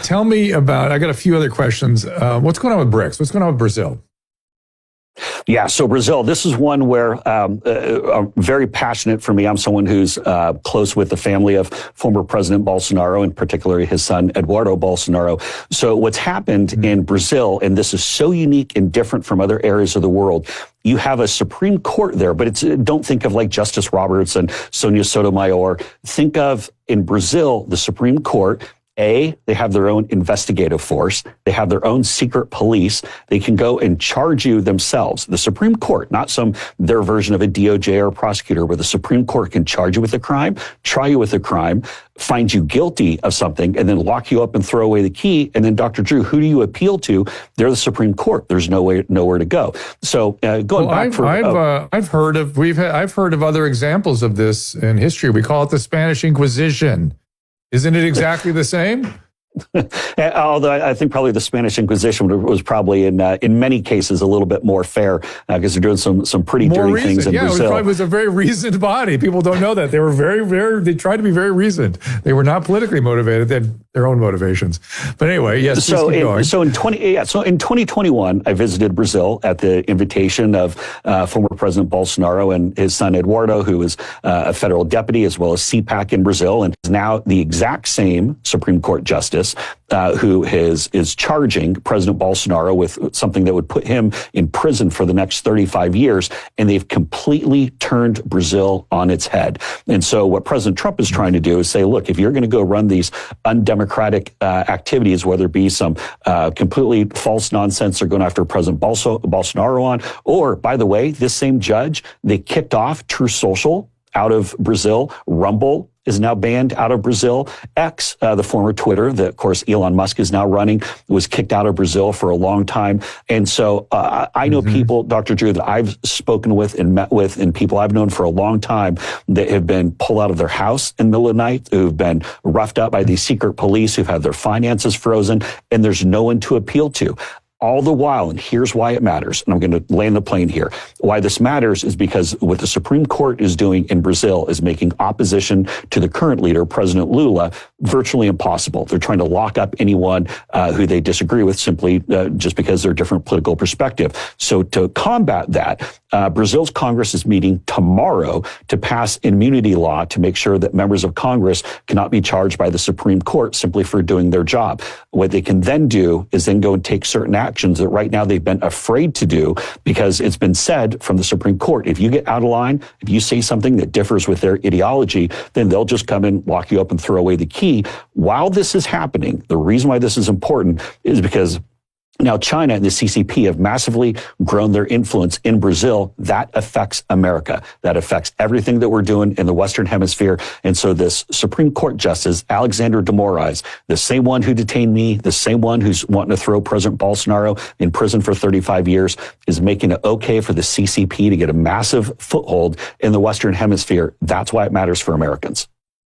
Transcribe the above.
Tell me about, I got a few other questions. What's going on with BRICS? What's going on with Brazil? Yeah, so Brazil, this is one where very passionate for me. I'm someone who's close with the family of former President Bolsonaro, and particularly his son, Eduardo Bolsonaro. So what's happened in Brazil, and this is so unique and different from other areas of the world, you have a Supreme Court there, but don't think of like Justice Roberts and Sonia Sotomayor. Think of, in Brazil, the Supreme Court. They have their own investigative force. They have their own secret police. They can go and charge you themselves. The Supreme Court, not their version of a DOJ or a prosecutor, where the Supreme Court can charge you with a crime, try you with a crime, find you guilty of something, and then lock you up and throw away the key. And then, Dr. Drew, who do you appeal to? They're the Supreme Court. There's nowhere to go. So I've heard of other examples of this in history. We call it the Spanish Inquisition. Isn't it exactly the same? Although I think probably the Spanish Inquisition was probably in many cases a little bit more fair, because they're doing some pretty dirty things in Brazil. It was a very reasoned body. People don't know that. They were they tried to be very reasoned. They were not politically motivated. They had their own motivations. But anyway, yes. So in 2021, I visited Brazil at the invitation of former President Bolsonaro and his son Eduardo, who was a federal deputy as well as CPAC in Brazil, and is now the exact same Supreme Court justice who is charging President Bolsonaro with something that would put him in prison for the next 35 years. And they've completely turned Brazil on its head. And so what President Trump is trying to do is say, look, if you're going to go run these undemocratic activities, whether it be some completely false nonsense they're going after President Bolsonaro on, or, by the way, this same judge, they kicked off True Social out of Brazil. Rumble is now banned out of Brazil. X, the former Twitter, that of course Elon Musk is now running, was kicked out of Brazil for a long time. And so I know people, Dr. Drew, that I've spoken with and met with, and people I've known for a long time that have been pulled out of their house in the middle of the night, who've been roughed up by these secret police, who've had their finances frozen, and there's no one to appeal to. All the while, and here's why it matters, and I'm going to land the plane here. Why this matters is because what the Supreme Court is doing in Brazil is making opposition to the current leader, President Lula, virtually impossible. They're trying to lock up anyone who they disagree with simply just because they're a different political perspective. So to combat that, Brazil's Congress is meeting tomorrow to pass immunity law to make sure that members of Congress cannot be charged by the Supreme Court simply for doing their job. What they can then do is then go and take certain actions that right now they've been afraid to do, because it's been said from the Supreme Court, if you get out of line, if you say something that differs with their ideology, then they'll just come and lock you up and throw away the key. While this is happening, the reason why this is important is because now China and the CCP have massively grown their influence in Brazil. That affects America. That affects everything that we're doing in the Western Hemisphere. And so this Supreme Court Justice, Alexandre de Moraes, the same one who detained me, the same one who's wanting to throw President Bolsonaro in prison for 35 years, is making it okay for the CCP to get a massive foothold in the Western Hemisphere. That's why it matters for Americans.